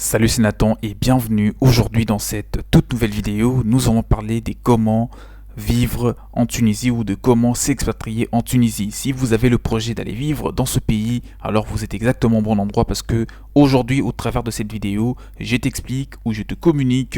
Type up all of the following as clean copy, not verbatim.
Salut, c'est Nathan et bienvenue. Aujourd'hui dans cette toute nouvelle vidéo, nous allons parler des comment vivre en Tunisie ou de comment s'expatrier en Tunisie. Si vous avez le projet d'aller vivre dans ce pays, alors vous êtes exactement au bon endroit parce que aujourd'hui, au travers de cette vidéo, je t'explique ou je te communique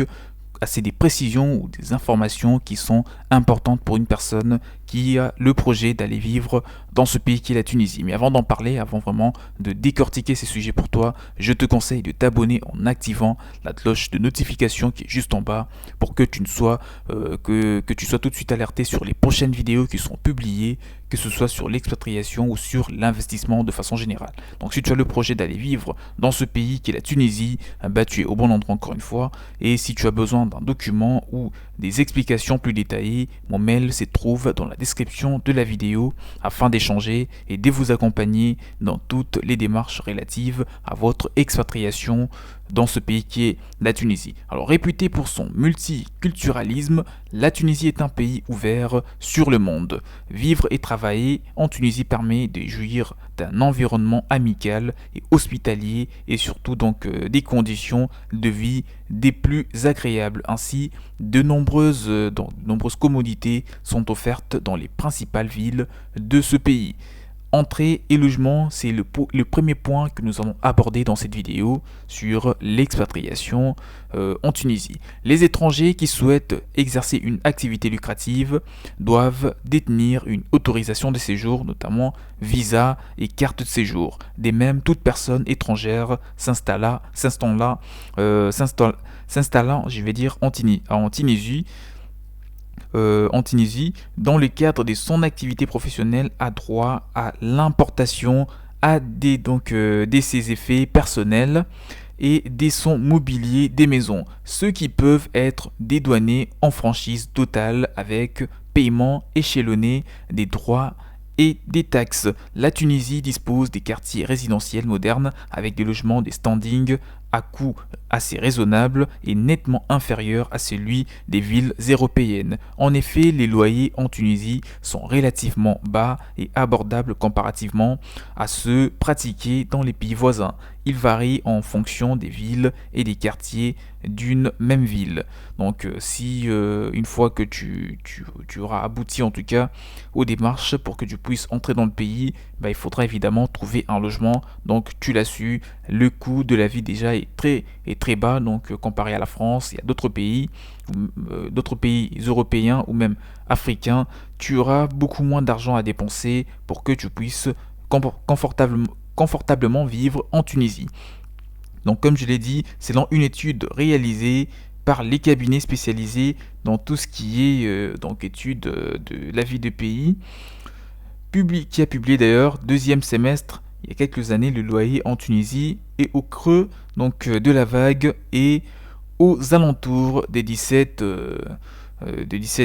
assez des précisions ou des informations qui sont importantes pour une personne qui a le projet d'aller vivre dans ce pays qui est la Tunisie. Mais avant d'en parler, avant vraiment de décortiquer ces sujets pour toi, je te conseille de t'abonner en activant la cloche de notification qui est juste en bas pour que tu ne sois que tu sois tout de suite alerté sur les prochaines vidéos qui seront publiées, que ce soit sur l'expatriation ou sur l'investissement de façon générale. Donc si tu as le projet d'aller vivre dans ce pays qui est la Tunisie, bah, tu es au bon endroit encore une fois. Et si tu as besoin d'un document ou des explications plus détaillées, mon mail se trouve dans la description de la vidéo afin d'échanger et de vous accompagner dans toutes les démarches relatives à votre expatriation dans ce pays qui est la Tunisie. Alors réputée pour son multiculturalisme, la Tunisie est un pays ouvert sur le monde. Vivre et travailler en Tunisie permet de jouir d'un environnement amical et hospitalier et surtout donc des conditions de vie des plus agréables. Ainsi, de nombreuses commodités sont offertes dans les principales villes de ce pays. Entrée et logement, c'est le premier point que nous allons aborder dans cette vidéo sur l'expatriation en Tunisie. Les étrangers qui souhaitent exercer une activité lucrative doivent détenir une autorisation de séjour, notamment visa et carte de séjour. De même, toute personne étrangère s'installant, je vais dire, en Tunisie, dans le cadre de son activité professionnelle, a droit à l'importation de ses effets personnels et de son mobilier des maisons, ceux qui peuvent être dédouanés en franchise totale avec paiement échelonné des droits et des taxes. La Tunisie dispose des quartiers résidentiels modernes avec des logements des standings à coût assez raisonnable et nettement inférieur à celui des villes européennes. En effet, les loyers en Tunisie sont relativement bas et abordables comparativement à ceux pratiqués dans les pays voisins. Ils varient en fonction des villes et des quartiers d'une même ville. Donc si une fois que tu auras abouti en tout cas aux démarches pour que tu puisses entrer dans le pays, bah, il faudra évidemment trouver un logement. Donc tu l'as su, le coût de la vie déjà est très bas, donc comparé à la France et à d'autres pays européens ou même africains, tu auras beaucoup moins d'argent à dépenser pour que tu puisses confortablement vivre en Tunisie. Donc comme je l'ai dit, selon une étude réalisée par les cabinets spécialisés dans tout ce qui est étude de la vie de pays, qui a publié d'ailleurs deuxième semestre il y a quelques années, le loyer en Tunisie est au creux de la vague et aux alentours des 17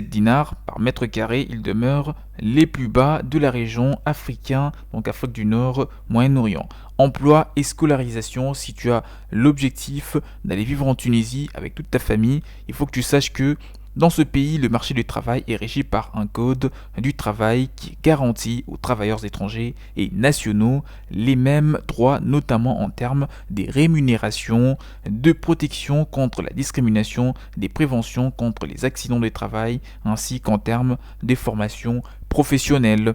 dinars par mètre carré. Il demeure les plus bas de la région africaine, donc Afrique du Nord, Moyen-Orient. Emploi et scolarisation, si tu as l'objectif d'aller vivre en Tunisie avec toute ta famille, il faut que tu saches que dans ce pays, le marché du travail est régi par un code du travail qui garantit aux travailleurs étrangers et nationaux les mêmes droits, notamment en termes des rémunérations, de protection contre la discrimination, des préventions contre les accidents de travail, ainsi qu'en termes de formation professionnelle.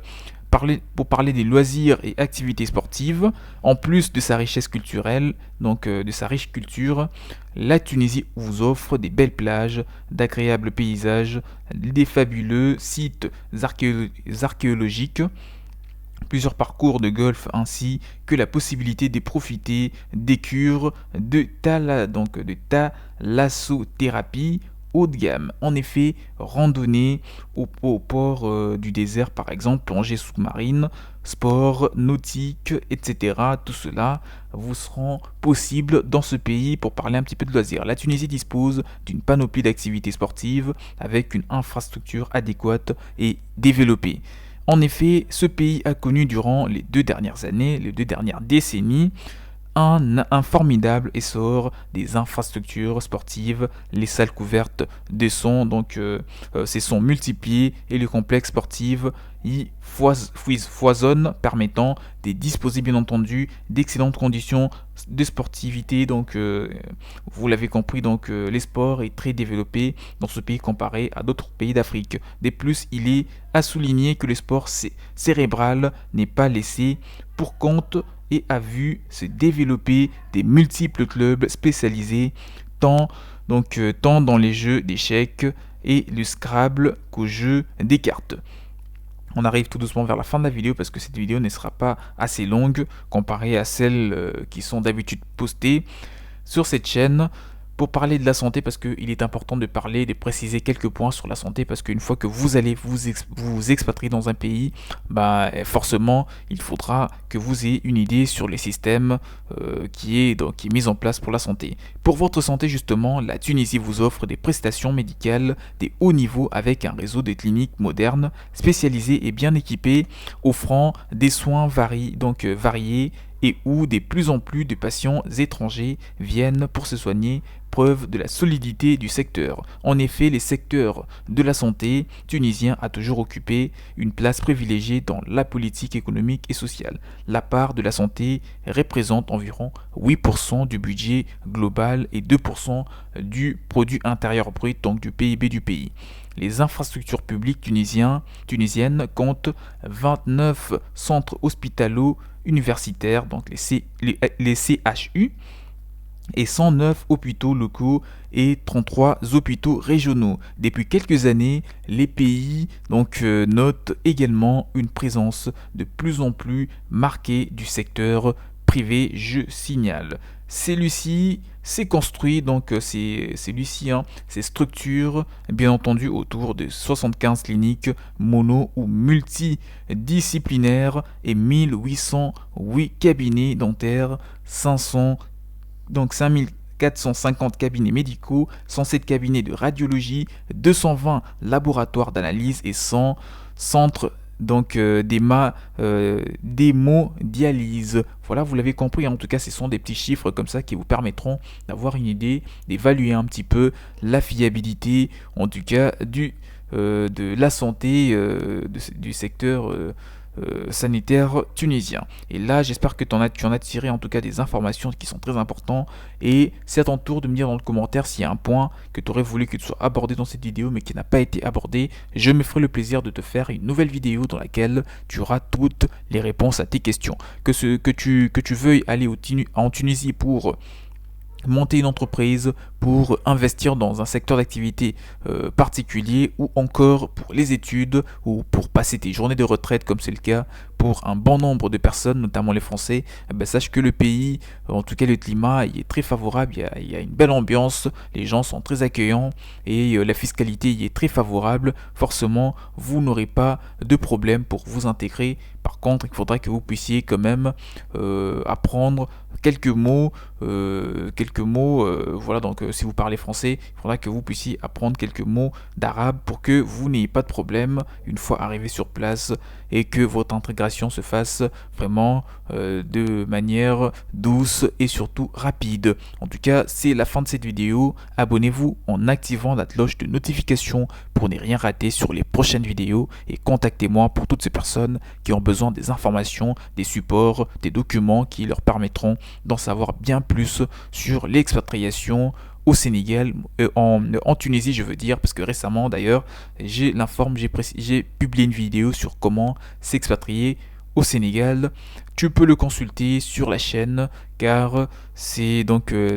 Pour parler des loisirs et activités sportives, en plus de sa richesse culturelle, de sa riche culture, la Tunisie vous offre des belles plages, d'agréables paysages, des fabuleux sites archéologiques, plusieurs parcours de golf ainsi que la possibilité de profiter des cures de thalassothérapie haut de gamme. En effet, randonnée au port du désert par exemple, plongée sous-marine, sport nautique, etc. Tout cela vous seront possibles dans ce pays. Pour parler un petit peu de loisirs, la Tunisie dispose d'une panoplie d'activités sportives avec une infrastructure adéquate et développée. En effet, ce pays a connu durant les 2 dernières décennies, un formidable essor des infrastructures sportives, les salles couvertes des sons, ces sons multipliés et le complexe sportif y foisonne, permettant de disposer bien entendu d'excellentes conditions de sportivité. Vous l'avez compris, les sports est très développé dans ce pays comparé à d'autres pays d'Afrique. De plus, il est à souligner que le sport cérébral n'est pas laissé pour compte et a vu se développer des multiples clubs spécialisés tant dans les jeux d'échecs et le Scrabble qu'aux jeux des cartes. On arrive tout doucement vers la fin de la vidéo parce que cette vidéo ne sera pas assez longue comparée à celles qui sont d'habitude postées sur cette chaîne. Pour parler de la santé, parce qu'il est important de parler, de préciser quelques points sur la santé, parce qu'une fois que vous allez vous expatrier dans un pays, forcément, il faudra que vous ayez une idée sur les systèmes qui est mis en place pour la santé. Pour votre santé, justement, la Tunisie vous offre des prestations médicales des hauts niveaux avec un réseau de cliniques modernes, spécialisées et bien équipées, offrant des soins variés et où de plus en plus de patients étrangers viennent pour se soigner, preuve de la solidité du secteur. En effet, le secteur de la santé tunisien a toujours occupé une place privilégiée dans la politique économique et sociale. La part de la santé représente environ 8% du budget global et 2% du produit intérieur brut, donc du PIB du pays. Les infrastructures publiques tunisiennes comptent 29 centres hospitalo-universitaires, donc les CHU, et 109 hôpitaux locaux et 33 hôpitaux régionaux. Depuis quelques années, les pays notent également une présence de plus en plus marquée du secteur privé, je signale. Celui-ci s'est construit, ces structures, bien entendu, autour de 75 cliniques mono ou multidisciplinaires et 1808 cabinets dentaires, 5450 cabinets médicaux, 107 cabinets de radiologie, 220 laboratoires d'analyse et 100 centres d'hémodialyse. Voilà, vous l'avez compris, en tout cas ce sont des petits chiffres comme ça qui vous permettront d'avoir une idée, d'évaluer un petit peu la fiabilité, en tout cas de la santé du secteur sanitaire tunisien. Et là, j'espère que tu en as tiré en tout cas des informations qui sont très importantes, et c'est à ton tour de me dire dans le commentaire s'il y a un point que tu aurais voulu que tu sois abordé dans cette vidéo mais qui n'a pas été abordé. Je me ferai le plaisir de te faire une nouvelle vidéo dans laquelle tu auras toutes les réponses à tes questions. Que tu veuilles aller en Tunisie pour monter une entreprise, pour investir dans un secteur d'activité particulier, ou encore pour les études, ou pour passer tes journées de retraite comme c'est le cas pour un bon nombre de personnes, notamment les Français, sache que le pays, en tout cas le climat, il est très favorable, il y a une belle ambiance, les gens sont très accueillants et la fiscalité y est très favorable. Forcément, vous n'aurez pas de problème pour vous intégrer. Par contre, il faudra que vous puissiez quand même apprendre quelques mots. Voilà, si vous parlez français, il faudra que vous puissiez apprendre quelques mots d'arabe pour que vous n'ayez pas de problème une fois arrivé sur place et que votre intégration se fasse vraiment de manière douce et surtout rapide. En tout cas, c'est la fin de cette vidéo. Abonnez-vous en activant la cloche de notification pour ne rien rater sur les prochaines vidéos, et contactez-moi pour toutes ces personnes qui ont besoin des informations, des supports, des documents qui leur permettront d'en savoir bien plus sur l'expatriation au Sénégal, en Tunisie je veux dire, parce que récemment d'ailleurs j'ai publié une vidéo sur comment s'expatrier au Sénégal. Tu peux le consulter sur la chaîne car c'est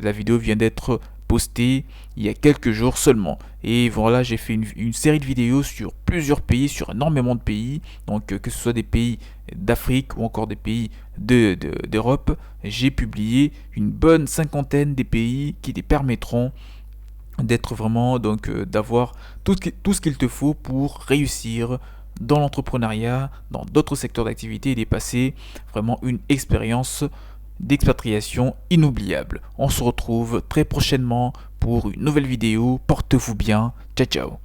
la vidéo vient d'être postée il y a quelques jours seulement. Et voilà, j'ai fait une série de vidéos sur plusieurs pays, sur énormément de pays, que ce soit des pays d'Afrique ou encore des pays d'Europe. J'ai publié une bonne cinquantaine des pays qui te permettront d'être vraiment, d'avoir tout ce qu'il te faut pour réussir dans l'entrepreneuriat, dans d'autres secteurs d'activité, et dépasser vraiment une expérience d'expatriation inoubliable. On se retrouve très prochainement pour une nouvelle vidéo. Portez-vous bien. Ciao ciao.